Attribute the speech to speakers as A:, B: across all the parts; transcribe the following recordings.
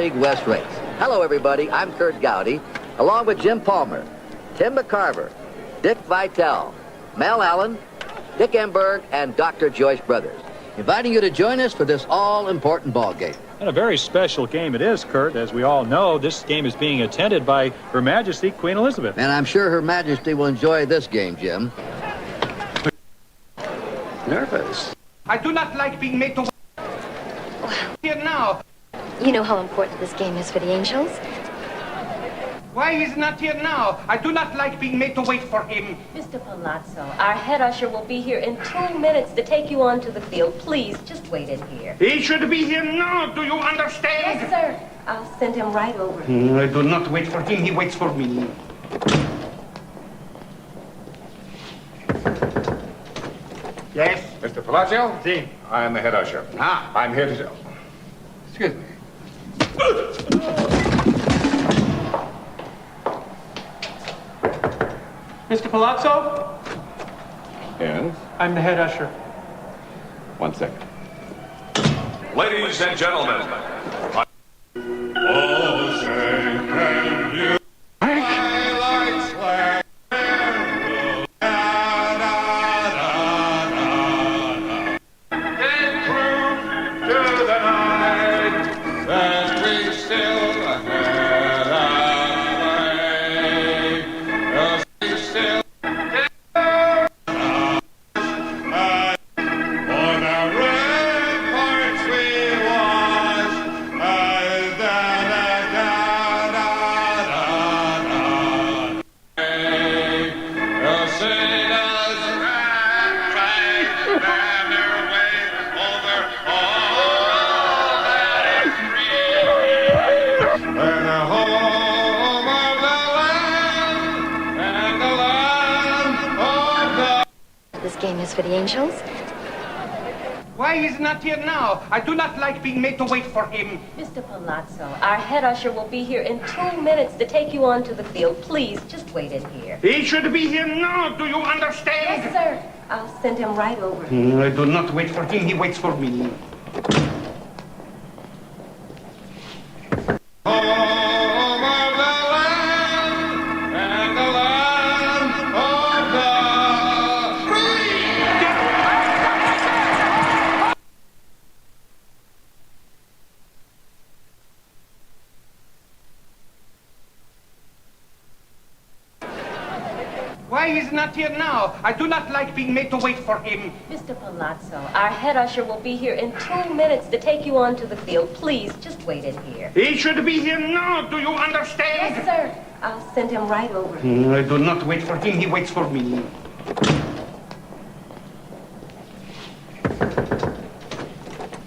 A: Big West race. Hello, everybody. I'm Kurt Gowdy, along with Jim Palmer, Tim McCarver, Dick Vitale, Mel Allen, Dick Emberg, and Dr. Joyce Brothers, inviting you to join us for this all-important ball game.
B: And a very special game it is, Kurt. As we all know, this game is being attended by Her Majesty Queen Elizabeth.
A: And I'm sure Her Majesty will enjoy this game, Jim.
C: Nervous.
D: I do not like being made to here now.
E: You know how important this game is for the angels?
D: Why is he not here now? I do not like being made to wait for him.
F: Mr. Palazzo, our head usher will be here in 2 minutes to take you onto the field. Please, just wait in here.
D: He should be here now. Do you understand?
F: Yes, sir. I'll send him right over.
D: I do not wait for him. He waits for me. Yes?
C: Mr. Palazzo?
D: Si.
C: I am the head usher.
D: Ah.
C: I'm here to... Excuse me.
D: Mr. Palazzo?
C: Yes?
D: I'm the head usher.
C: 1 second.
G: Ladies and gentlemen,
E: For the angels?
D: Why is he not here now? I do not like being made to wait for him.
F: Mr. Palazzo, our head usher will be here in 2 minutes to take you onto the field. Please, just wait in here.
D: He should be here now. Do you understand?
F: Yes, sir. I'll send him right over.
D: I do not wait for him. He waits for me. Why is he not here now? I do not like being made to wait for him.
F: Mr. Palazzo, our head usher will be here in 2 minutes to take you onto the field. Please, just wait in here.
D: He should be here now. Do you understand?
F: Yes, sir. I'll send him right over.
D: I do not wait for him. He waits for me.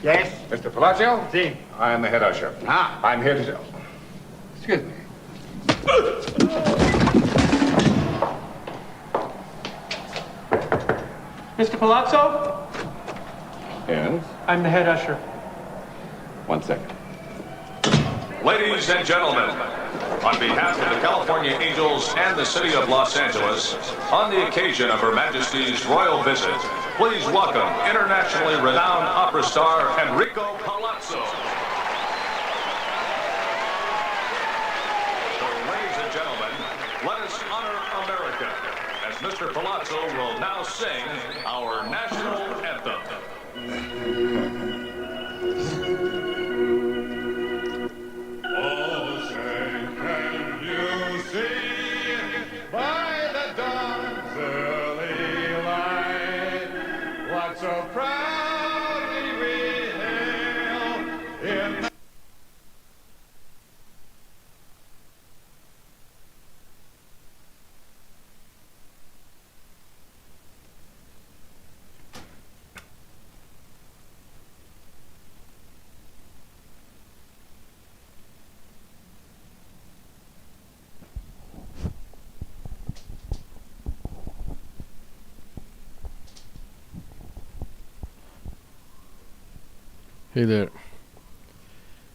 D: Yes?
C: Mr. Palazzo?
D: Si.
C: I am the head usher.
D: Ah.
C: I'm here to... Excuse me.
D: Mr. Palazzo?
C: Yes?
D: I'm the head usher.
C: 1 second.
G: ladies and gentlemen, on behalf of the California Angels and the city of Los Angeles, on the occasion of Her Majesty's royal visit, please welcome internationally renowned opera star Enrico Palazzo. So, ladies and gentlemen, let us honor America as Mr. Palazzo will now sing our national anthem.
H: So proudly we hail in the
I: Hey there,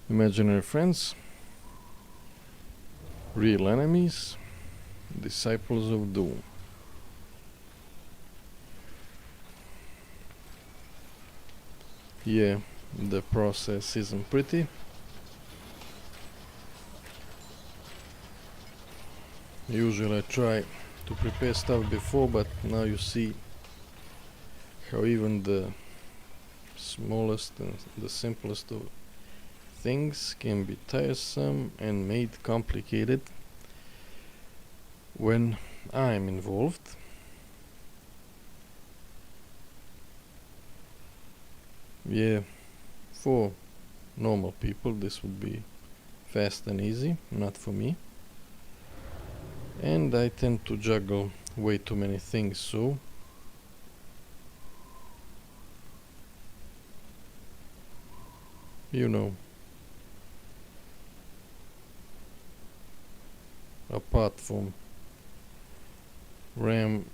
I: imaginary friends, real enemies, disciples of doom. Yeah, the process isn't pretty, Usually I try to prepare stuff before, but now you see how even the smallest and the simplest of things can be tiresome and made complicated when I'm involved. Yeah, for normal people this would be fast and easy, not for me. And I tend to juggle way too many things, so you know, apart from random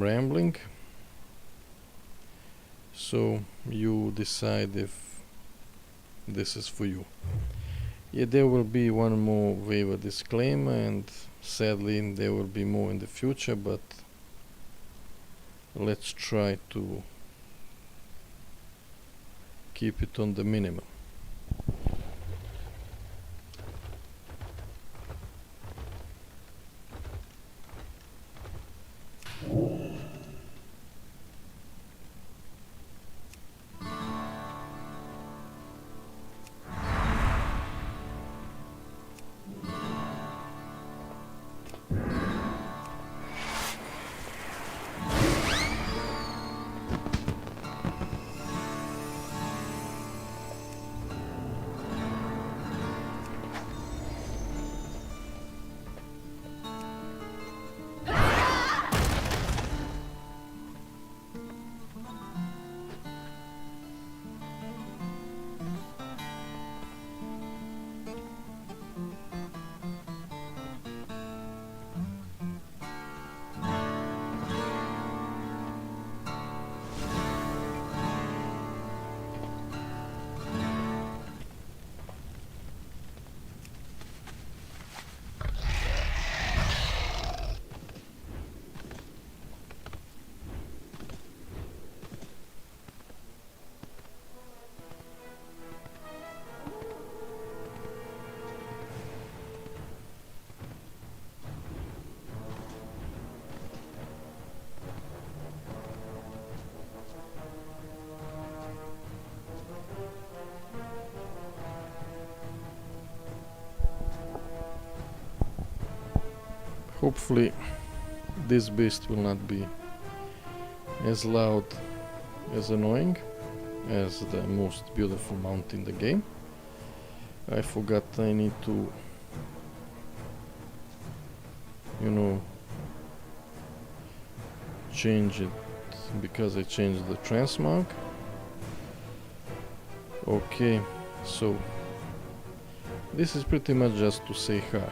I: rambling, so you decide if this is for you. Yeah, there will be one more waiver disclaimer, and sadly there will be more in the future, but let's try to keep it on the minimum. Hopefully this beast will not be as loud as annoying as the most beautiful mount in the game. I forgot I need to, you know, change it because I changed the transmog. Okay, so this is pretty much just to say hi.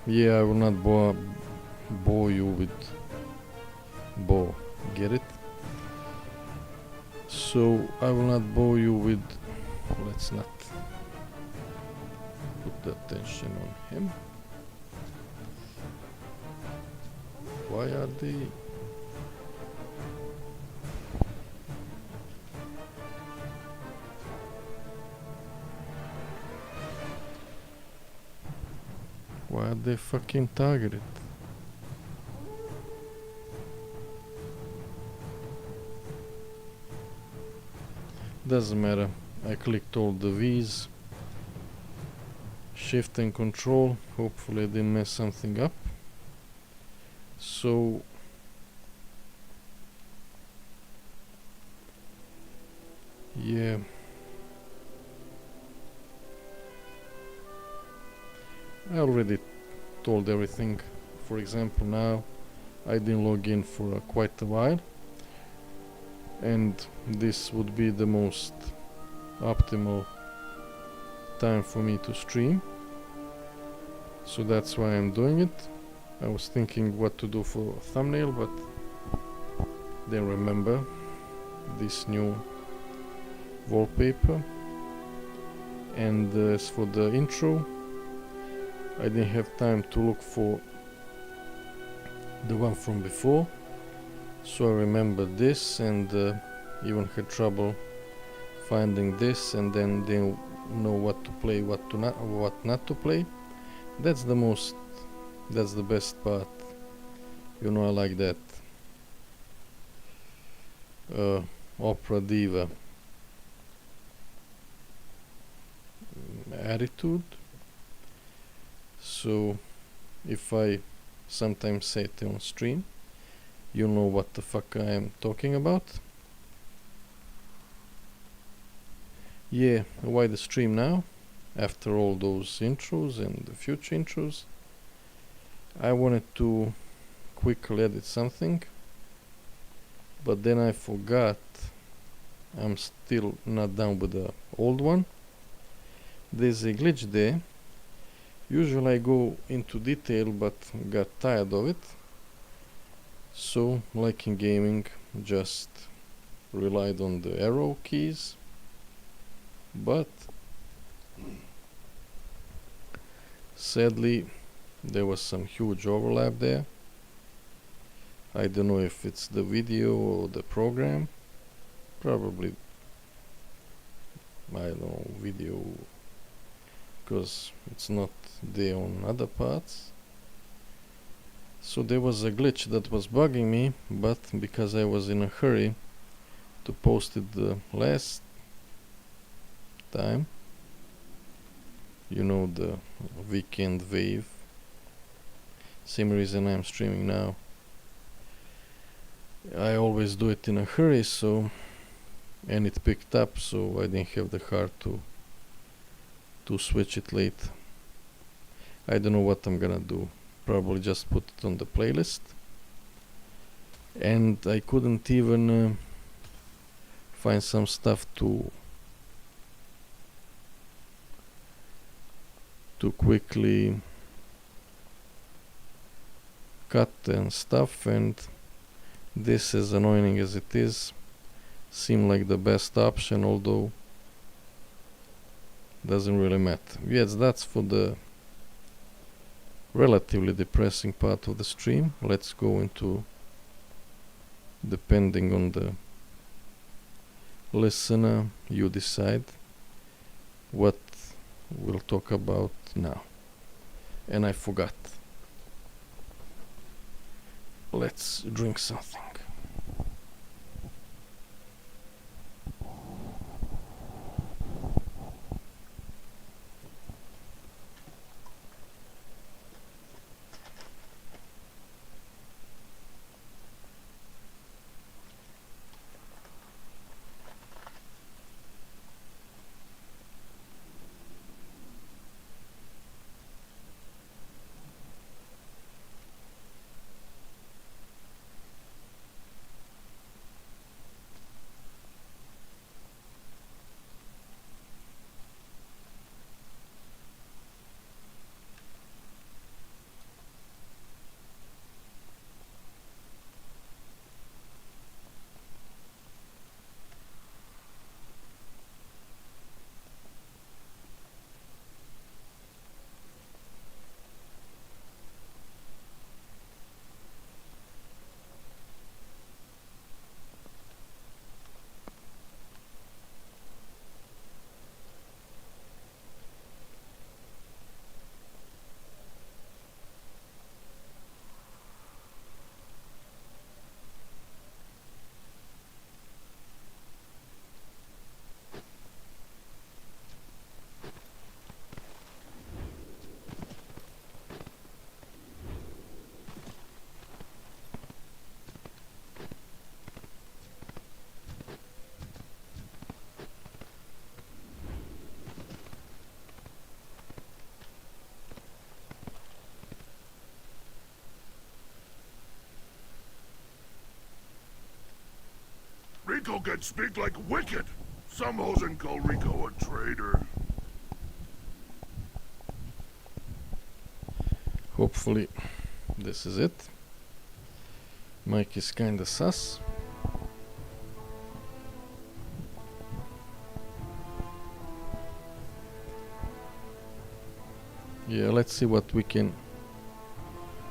I: Yeah, I will not bore you with get it? So I will not bore you with, let's not put the attention on him. Why are they? Why are they fucking targeted? Doesn't matter. I clicked all the V's. Shift and control. Hopefully I didn't mess something up. So yeah. I already told everything. For example, now I didn't log in for quite a while, and this would be the most optimal time for me to stream, so that's why I'm doing it. I was thinking what to do for a thumbnail, but then remember this new wallpaper. And as for the intro, I didn't have time to look for the one from before, so I remembered this, and even had trouble finding this, and then know what to play, what not to play. That's the best part. You know, I like that opera diva attitude. So if I sometimes say it on stream, you know what the fuck I am talking about. Yeah, why the stream now? After all those intros and the future intros, I wanted to quickly edit something, but then I forgot I'm still not done with the old one. There's a glitch there. Usually I go into detail, but got tired of it. So, like in gaming, just relied on the arrow keys. But sadly, there was some huge overlap there. I don't know if it's the video or the program. Probably, I don't know, video, because it's not there on other parts. So there was a glitch that was bugging me, but because I was in a hurry to post it the last time, you know, the weekend wave, same reason I'm streaming now. I always do it in a hurry, so, and it picked up, so I didn't have the heart to switch it late. I don't know what I'm gonna do. Probably just put it on the playlist. And I couldn't even find some stuff to quickly cut and stuff, and this, as annoying as it is, seemed like the best option, although doesn't really matter. Yes, that's for the relatively depressing part of the stream. Let's go into, depending on the listener, you decide what we'll talk about now. And I forgot. Let's drink something.
H: Rico can speak like wicked. Some hosen call Rico a traitor.
I: Hopefully this is it. Mic is kinda sus. Yeah, let's see what we can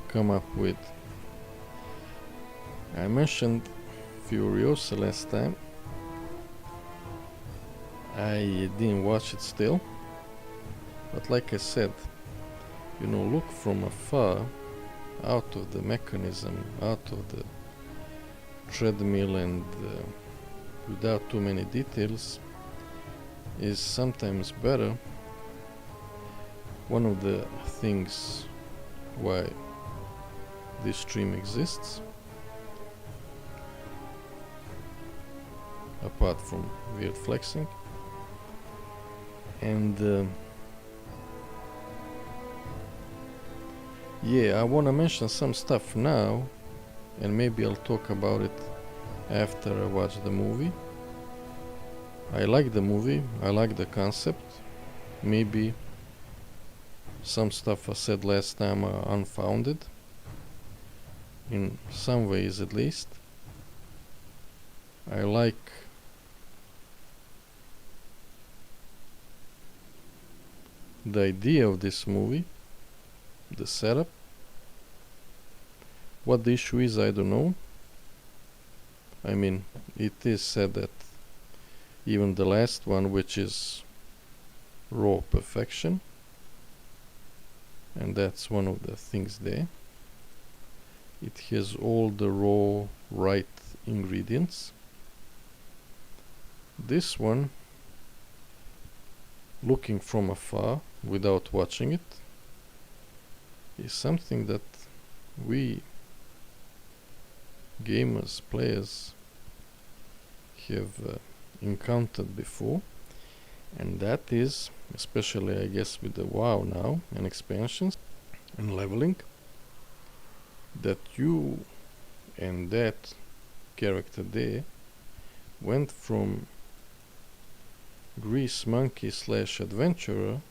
I: come up with. I mentioned Furiosa last time. I didn't watch it still. But like I said, you know, look from afar, out of the mechanism, out of the treadmill, and without too many details, is sometimes better. One of the things why this stream exists, apart from weird flexing, and yeah, I want to mention some stuff now, and maybe I'll talk about it after I watch the movie. I like the movie, I like the concept. Maybe some stuff I said last time are unfounded, in some ways at least. I like the idea of this movie, the setup. What the issue is, I don't know. I mean, it is said that even the last one, which is raw perfection, and that's one of the things there, it has all the raw right ingredients. This one, looking from afar without watching it, is something that we gamers, players, have encountered before, and that is, especially I guess with the WoW now and expansions and leveling, that you and that character there went from grease monkey / adventurer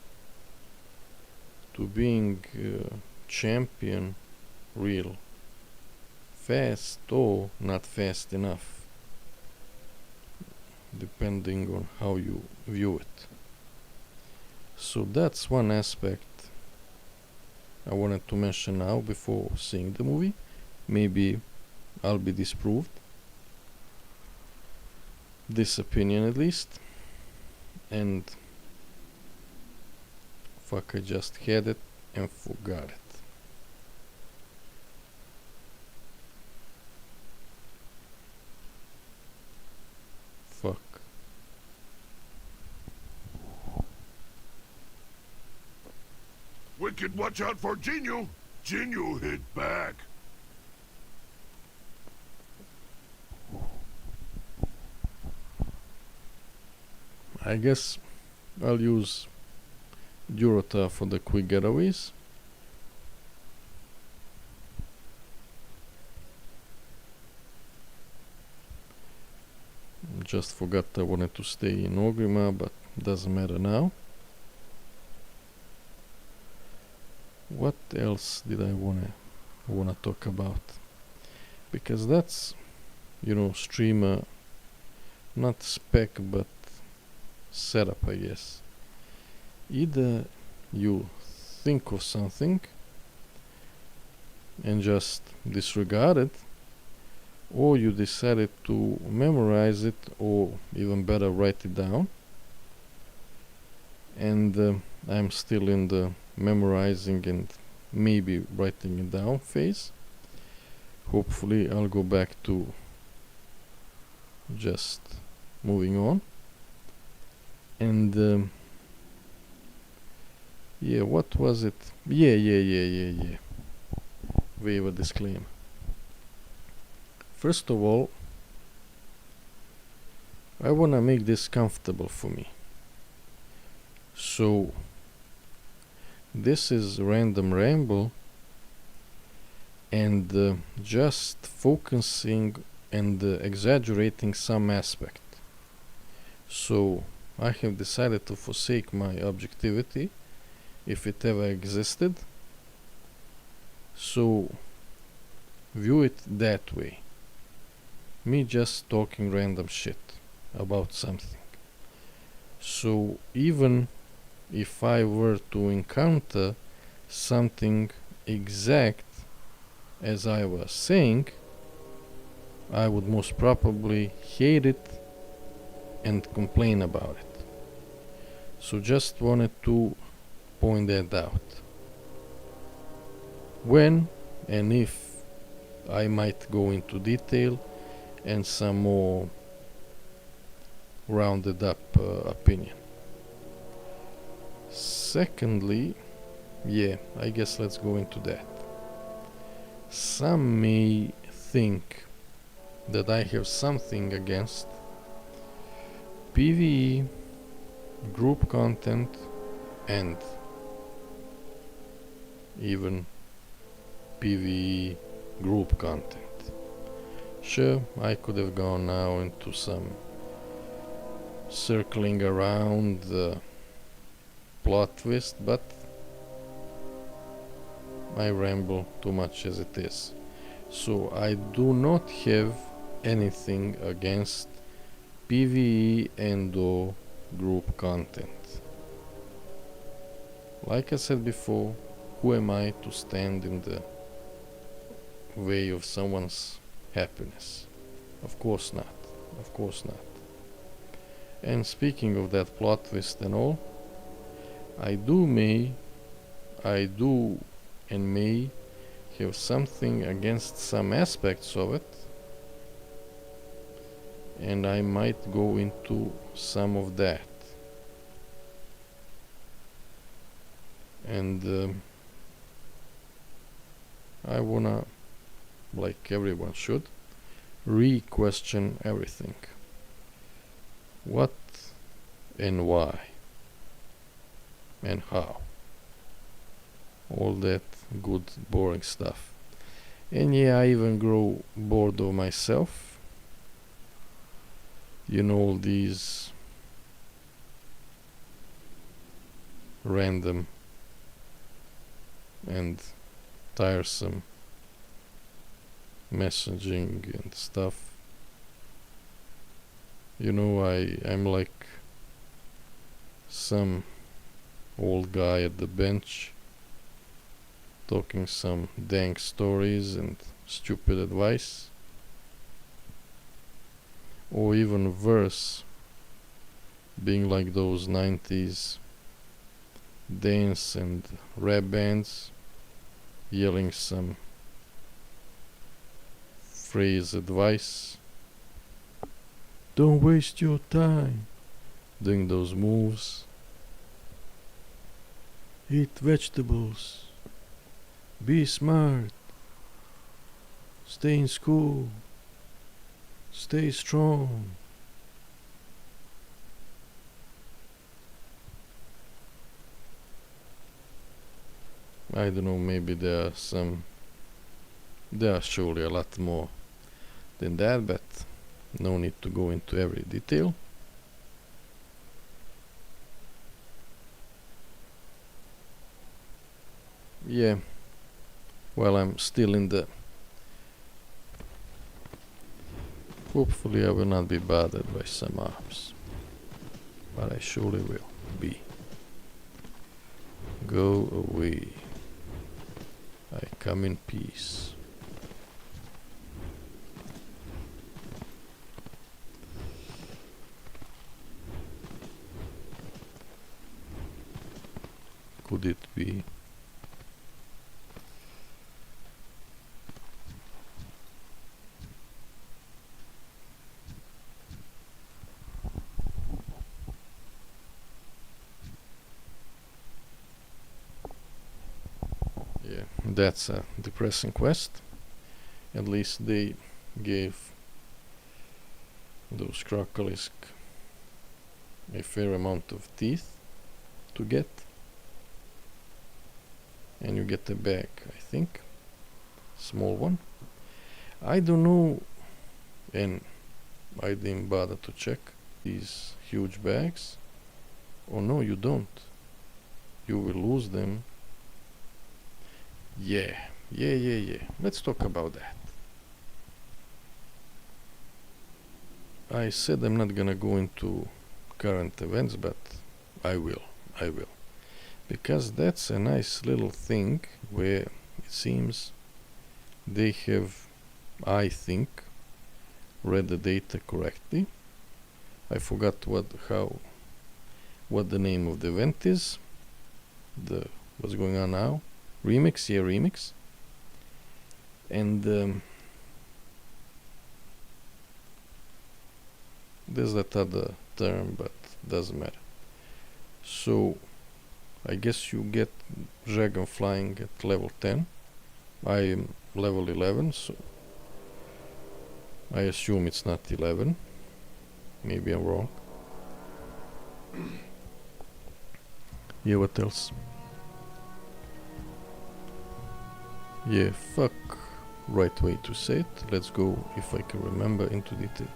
I: to being champion, real fast or not fast enough, depending on how you view it. So that's one aspect I wanted to mention now before seeing the movie. Maybe I'll be disproved, this opinion at least, and fuck, I just had it and forgot it. Fuck.
H: Wicked, watch out for Genu! Genu hit back.
I: I guess I'll use Durota for the quick getaways. Just forgot I wanted to stay in Ogrima, but doesn't matter now. What else did I wanna talk about? Because that's, you know, streamer, not spec but setup, I guess. Either you think of something and just disregard it, or you decided to memorize it, or even better, write it down. And I'm still in the memorizing and maybe writing it down phase. Hopefully I'll go back to just moving on. And yeah, what was it? Yeah. Waiver disclaimer. First of all, I wanna make this comfortable for me. So this is random ramble, and just focusing and exaggerating some aspect. So I have decided to forsake my objectivity, if it ever existed. So view it that way. Me just talking random shit about something. So even if I were to encounter something exact as I was saying, I would most probably hate it and complain about it. So just wanted to point that out. When and if I might go into detail and some more rounded up opinion. Secondly, yeah, I guess let's go into that. Some may think that I have something against PvE, group content, and even PvE group content. Sure, I could have gone now into some circling around the plot twist, but I ramble too much as it is. So I do not have anything against PvE and or group content. Like I said before, who am I to stand in the way of someone's happiness? Of course not. Of course not. And speaking of that plot twist and all, I do and may have something against some aspects of it, and I might go into some of that. And I wanna, like everyone should, re-question everything. What and why and how. All that good boring stuff. And yeah, I even grow bored of myself. You know, all these random and tiresome messaging and stuff. You know, I'm like some old guy at the bench talking some dank stories and stupid advice, or even worse, being like those 90s dance and rap bands yelling some phrase advice. Don't waste your time doing those moves. Eat vegetables. Be smart. Stay in school. Stay strong. I don't know, maybe there are surely a lot more than that, but no need to go into every detail. Yeah, well, I'm still in the... Hopefully I will not be bothered by some arms, but I surely will be. Go away. I come in peace. Could it be? Yeah, that's a depressing quest. At least they gave those crocolisk a fair amount of teeth to get. And you get a bag, I think. Small one. I don't know, and I didn't bother to check these huge bags. Oh no, you don't. You will lose them. Yeah. Let's talk about that. I said I'm not gonna go into current events, but I will. Because that's a nice little thing where it seems they have, I think, read the data correctly. I forgot what the name of the event is, the what's going on now. Remix, yeah, remix. And there's that other term, but doesn't matter. So I guess you get dragon flying at level 10. I am level 11, so I assume it's not 11. Maybe I'm wrong. Yeah, what else? Yeah, fuck right way to say it. Let's go, if I can remember, into detail.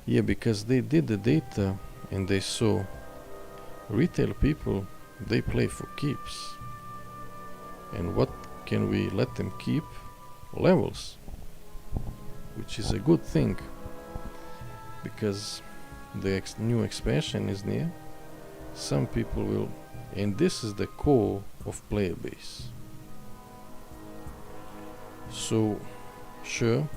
I: Yeah, because they did the data and they saw retail people, they play for keeps. And what can we let them keep? Levels. Which is a good thing. Because the new expansion is near. Some people will, and this is the core of player base. So, sure,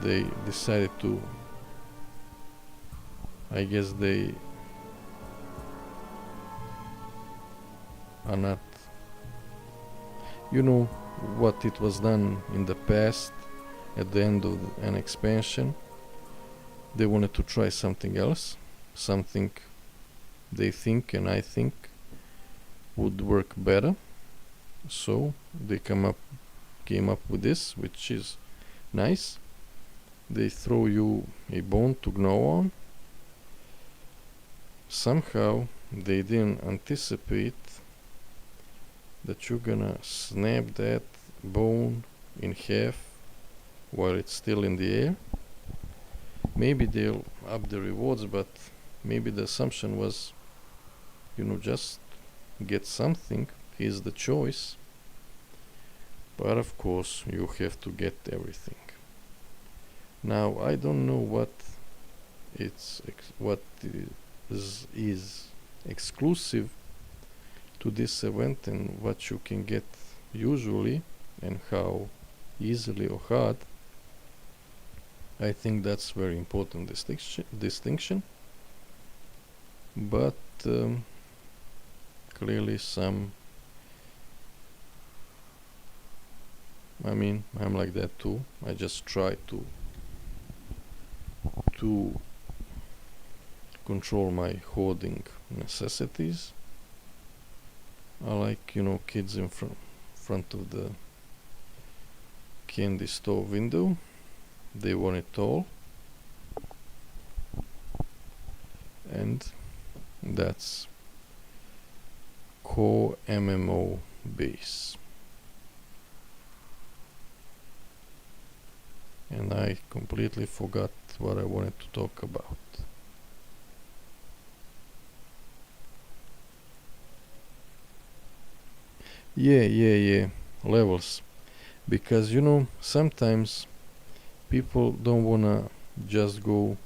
I: they decided to, I guess they are not, you know what it was done in the past at the end of an expansion. They wanted to try something else, something they think and I think would work better. So they came up with this, which is nice. They throw you a bone to gnaw on. Somehow they didn't anticipate that you're gonna snap that bone in half while it's still in the air. Maybe they'll up the rewards, but maybe the assumption was, just get something. Here's the choice. But of course you have to get everything. Now I don't know what is exclusive to this event and what you can get usually and how easily or hard. I think that's very important distinction. But clearly I'm like that too. I just try to control my hoarding necessities. I like, kids in front of the candy store window. They want it all. And that's core MMO base. And I completely forgot what I wanted to talk about. Yeah. Levels. Because, sometimes people don't wanna just go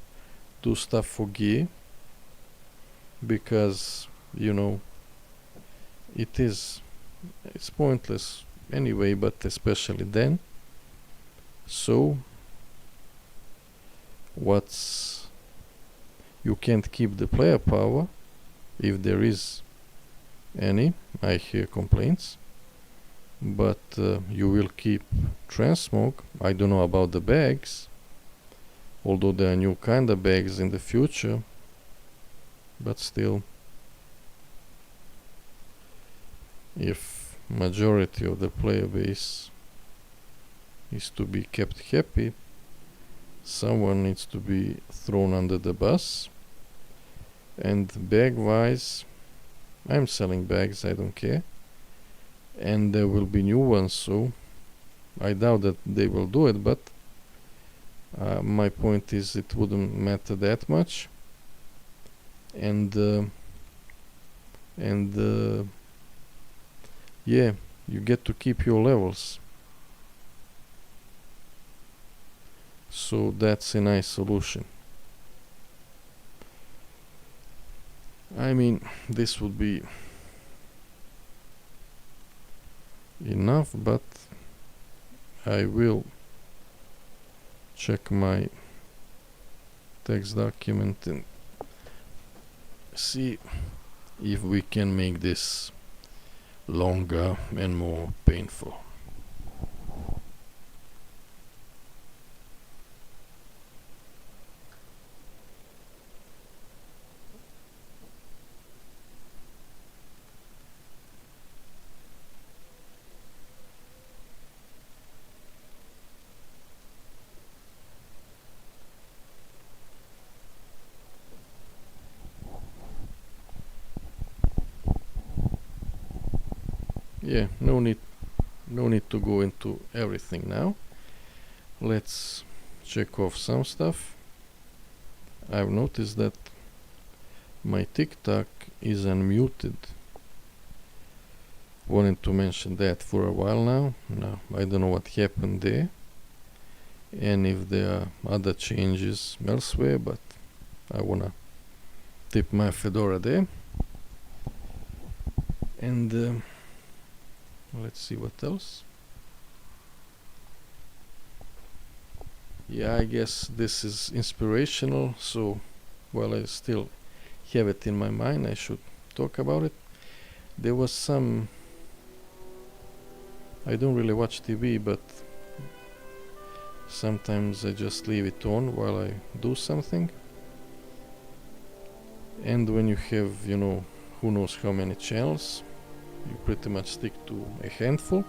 I: do stuff for gear. Because, it's pointless anyway, but especially then. So, you can't keep the player power, if there is any. I hear complaints, but you will keep transmog. I don't know about the bags, although there are new kind of bags in the future, but still, if majority of the player base is to be kept happy, someone needs to be thrown under the bus. And bag wise, I'm selling bags, I don't care, and there will be new ones, so I doubt that they will do it, but my point is it wouldn't matter that much. And yeah, you get to keep your levels. So that's a nice solution. This would be enough, but I will check my text document and see if we can make this longer and more painful. Yeah, no need to go into everything now. Let's check off some stuff. I've noticed that my TikTok is unmuted. Wanted to mention that for a while now. I don't know what happened there, and if there are other changes elsewhere, but I wanna tip my fedora there. And let's see what else. Yeah, I guess this is inspirational, so while I still have it in my mind, I should talk about it. There was some... I don't really watch TV, but sometimes I just leave it on while I do something. And when you have, you know, who knows how many channels, you pretty much stick to a handful.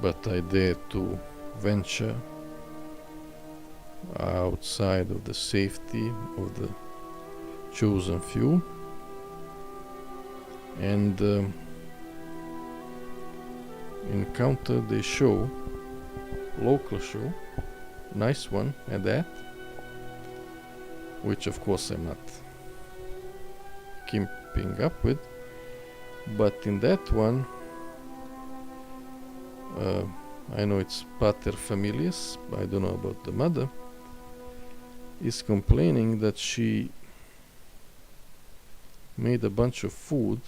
I: But I dare to venture outside of the safety of the chosen few, and encountered a show, local show, nice one at that, which of course I'm not keeping up with, but in that one I know it's pater familias, I don't know about the mother, is complaining that she made a bunch of food,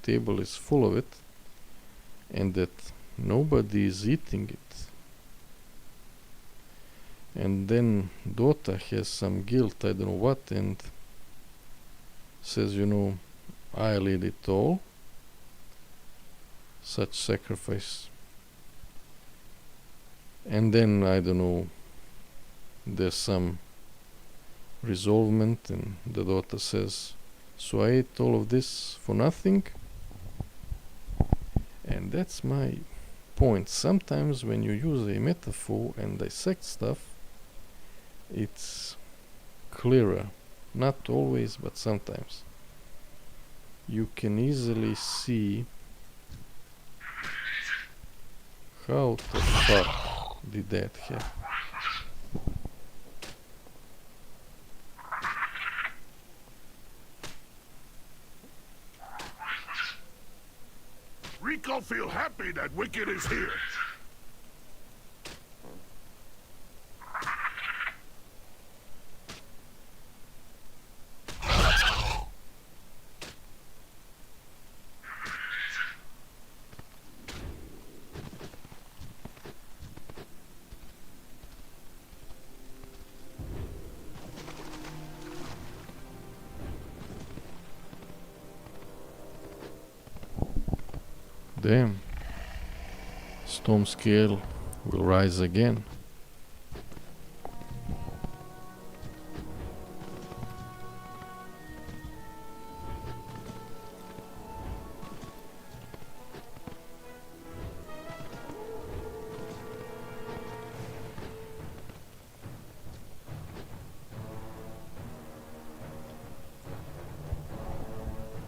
I: table is full of it, and that nobody is eating it. And then daughter has some guilt, I don't know what, and says, you know, I'll eat it all. Such sacrifice. And then, I don't know, there's some resolvement, and the daughter says, so I ate all of this for nothing? And that's my point. Sometimes when you use a metaphor and dissect stuff, it's clearer. Not always, but sometimes. You can easily see how the fuck did that happen.
H: Rico feel happy that Wicked is here.
I: Damn. Storm scale will rise again.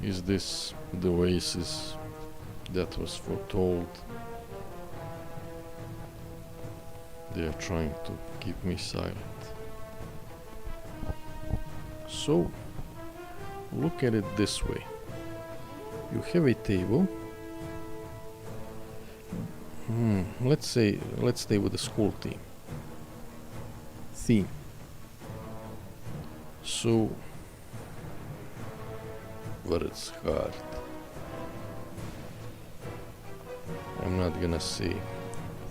I: Is this the oasis that was foretold? They are trying to keep me silent. So, look at it this way. You have a table. Let's stay with the school theme. So, but it's hard. I'm not gonna say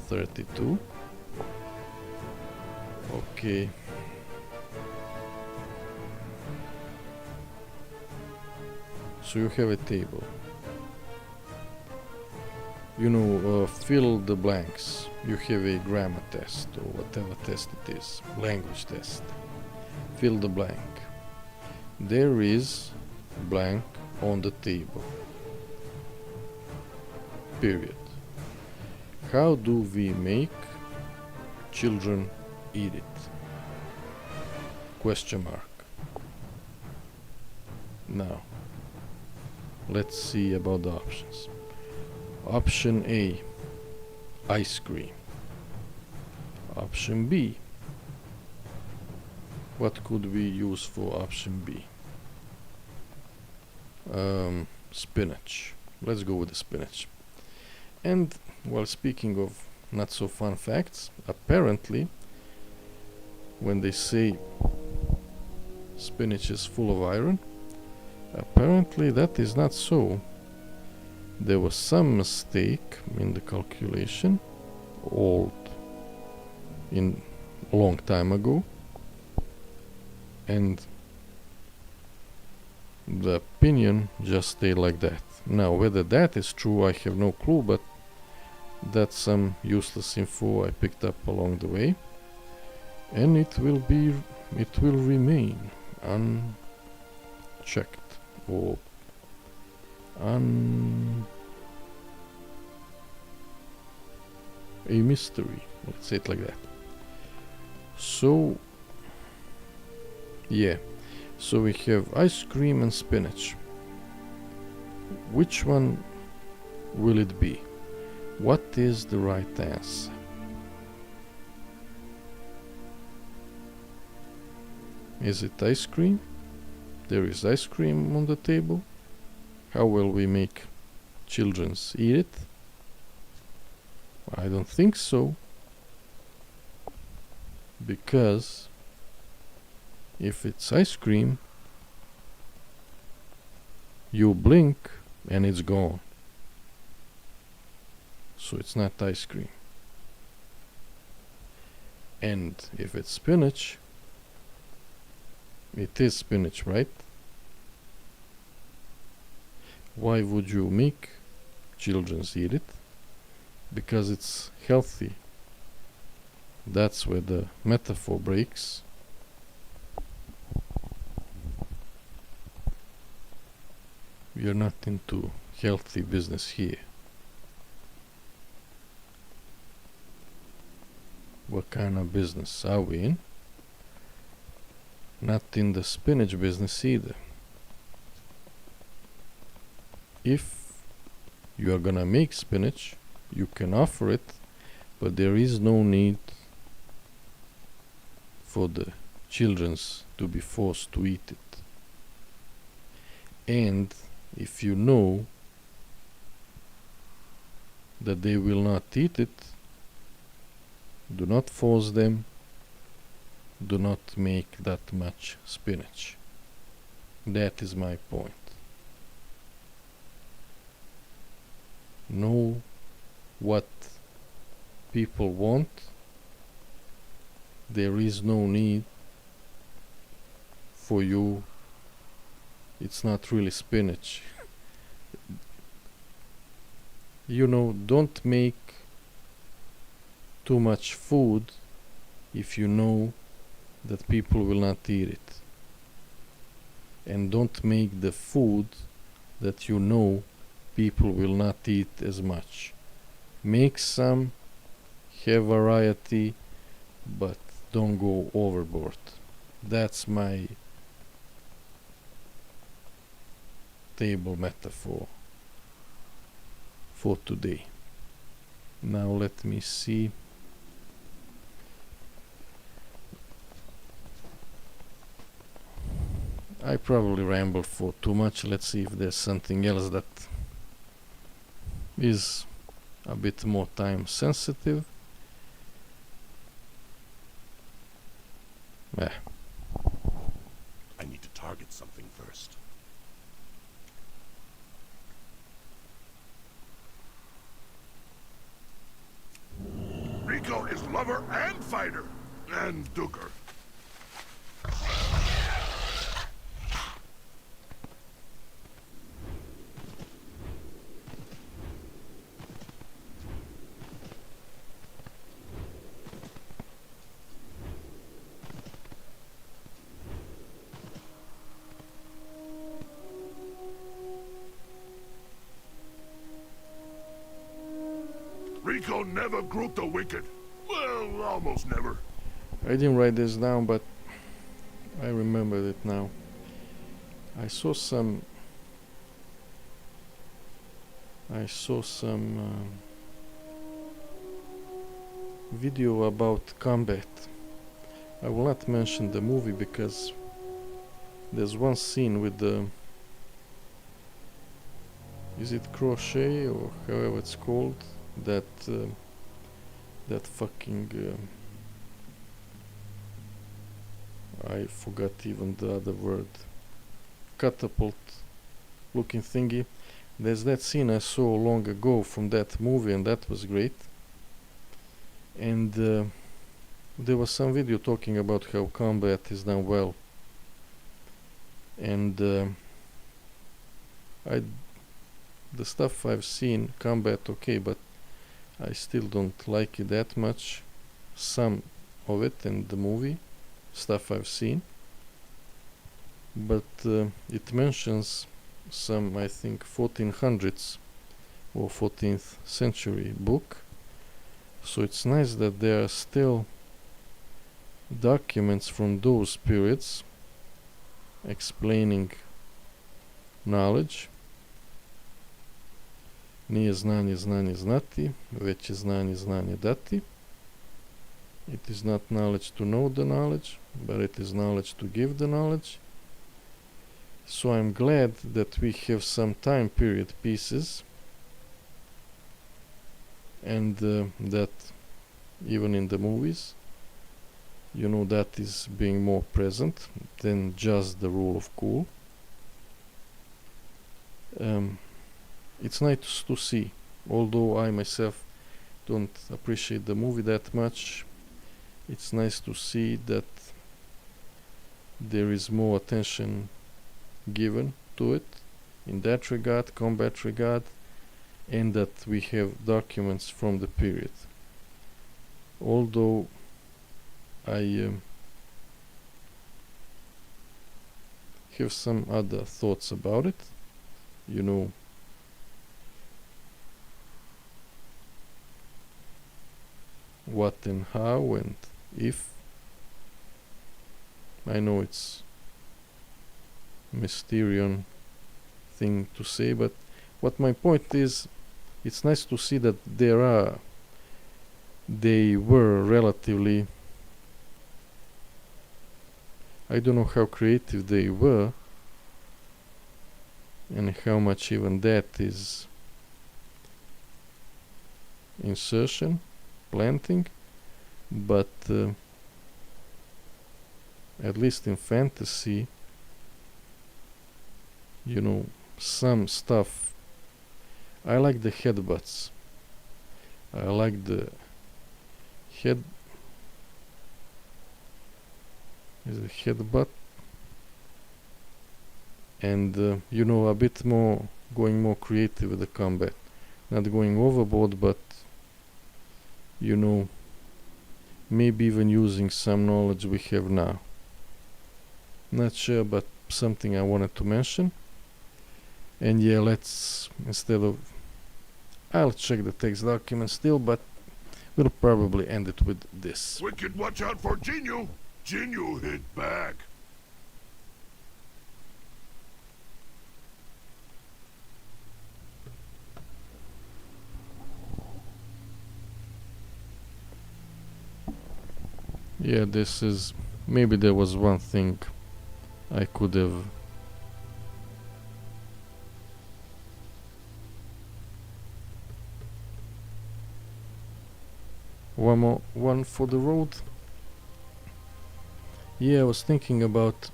I: 32. Okay. So you have a table. You know, fill the blanks. You have a grammar test or whatever test it is, language test. Fill the blank. There is blank on the table. Period. How do we make children eat it? Question mark. Now, let's see about the options. Option A, ice cream. Option B. What could we use for option B? Spinach. Let's go with the spinach. And while speaking of not so fun facts, apparently when they say spinach is full of iron, apparently that is not so. There was some mistake in the calculation, in a long time ago, and the opinion just stayed like that. Now, whether that is true, I have no clue, but that's some useless info I picked up along the way, and it will remain unchecked or a mystery, let's say it like that. So yeah, so we have ice cream and spinach. Which one will it be? What is the right answer? Is it ice cream? There is ice cream on the table. How will we make children eat it? I don't think so. Because if it's ice cream, you blink and it's gone. So it's not ice cream. And if it's spinach, it is spinach, right? Why would you make children eat it? Because it's healthy. That's where the metaphor breaks. We are not into healthy business here. What kind of business are we in? Not in the spinach business either. If you are gonna make spinach, you can offer it, but there is no need for the children to be forced to eat it. And if you know that they will not eat it, do not force them. Do not make that much spinach. That is my point. Know what people want. There is no need for you. It's not really spinach. You know, don't make too much food if you know that people will not eat it. And don't make the food that you know people will not eat as much. Make some, have variety, but don't go overboard. That's my table metaphor for today. Now let me see. I probably rambled for too much. Let's see if there's something else that is a bit more time sensitive.
H: I need to target something first. Rico is lover and fighter. And Duker. Rico never grouped the wicked. Well, almost never.
I: I didn't write this down, but I remembered it now. I saw some video about combat. I will not mention the movie because there's one scene with the, is it crochet or however it's called, that fucking I forgot even the other word, catapult looking thingy. There's that scene I saw long ago from that movie, and that was great. And there was some video talking about how combat is done well. And the stuff I've seen, combat okay, but I still don't like it that much. Some of it in the movie, stuff I've seen. But it mentions some, I think, 1400s or 14th century book. So it's nice that there are still documents from those periods explaining knowledge. Nije znanje znanje znati, već je znanje znanje dati. It is not knowledge to know the knowledge, but it is knowledge to give the knowledge. So I'm glad that we have some time period pieces, and that even in the movies, you know, that is being more present than just the rule of cool. It's nice to see, although I myself don't appreciate the movie that much. It's nice to see that there is more attention given to it in that regard, combat regard, and that we have documents from the period. Although I have some other thoughts about it, you know, what and how and if. I know it's Mysterion thing to say, but what my point is, it's nice to see that they were relatively, I don't know how creative they were and how much even that is insertion, planting, but at least in fantasy, you know, some stuff. I like the headbutts. I like the head. Is a headbutt, and you know, a bit more going more creative with the combat, not going overboard, but you know, maybe even using some knowledge we have now. Not sure, but something I wanted to mention. And yeah, let's, instead of, I'll check the text document still, but we'll probably end it with this.
H: Wicked, watch out for Jinyu! Jinyu hit back!
I: Yeah, this is, maybe there was one thing I could have one for the road. Yeah, I was thinking about,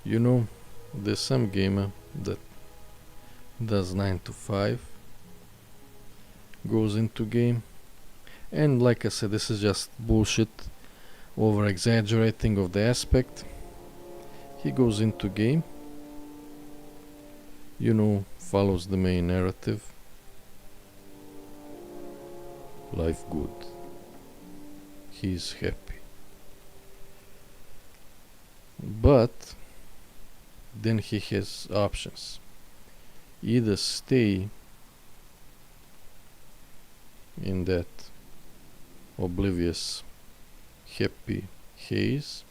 I: you know, there's some gamer that does 9 to 5, goes into game, and like I said, this is just bullshit, over exaggerating of the aspect. He goes into game, you know, follows the main narrative, life good, he's happy. But then he has options: either stay in that oblivious happy haze,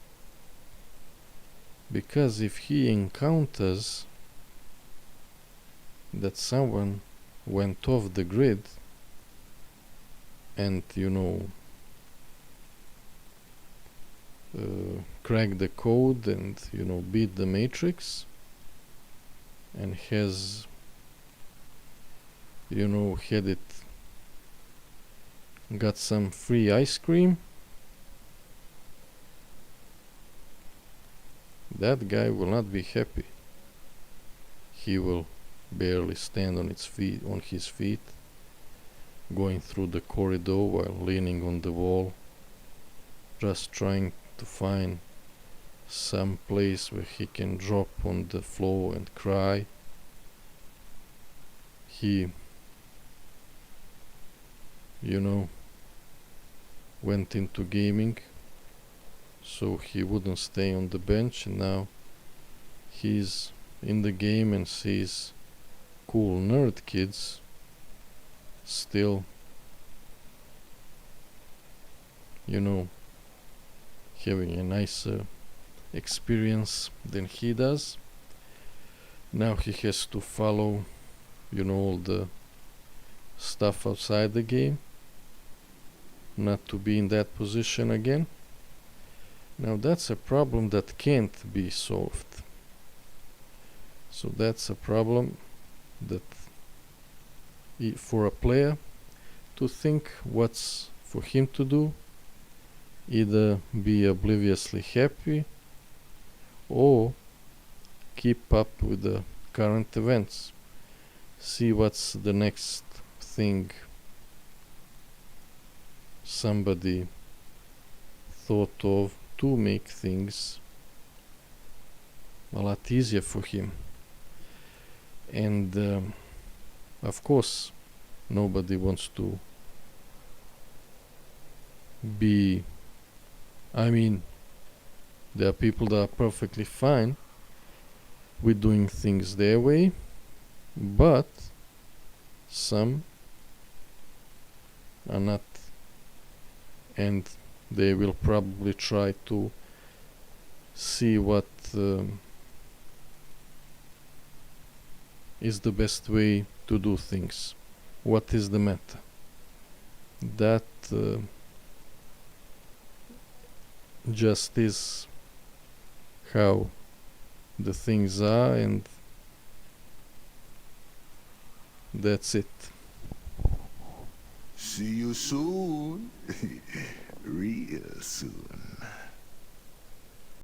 I: because if he encounters that someone went off the grid and crack the code and beat the matrix and has had it got some free ice cream, that guy will not be happy. He will barely stand on his feet, going through the corridor while leaning on the wall, just trying to find some place where he can drop on the floor and cry. He went into gaming so he wouldn't stay on the bench, and now he's in the game and sees cool nerd kids still having a nicer experience than he does. Now he has to follow all the stuff outside the game, not to be in that position again. Now that's a problem that can't be solved. So that's a problem that for a player to think what's for him to do, either be obliviously happy or keep up with the current events, see what's the next thing somebody thought of to make things a lot easier for him. And of course nobody wants to be, there are people that are perfectly fine with doing things their way, but some are not, and they will probably try to see what is the best way to do things, what is the meta. That just is how the things are, and that's it.
H: See you soon. Real soon.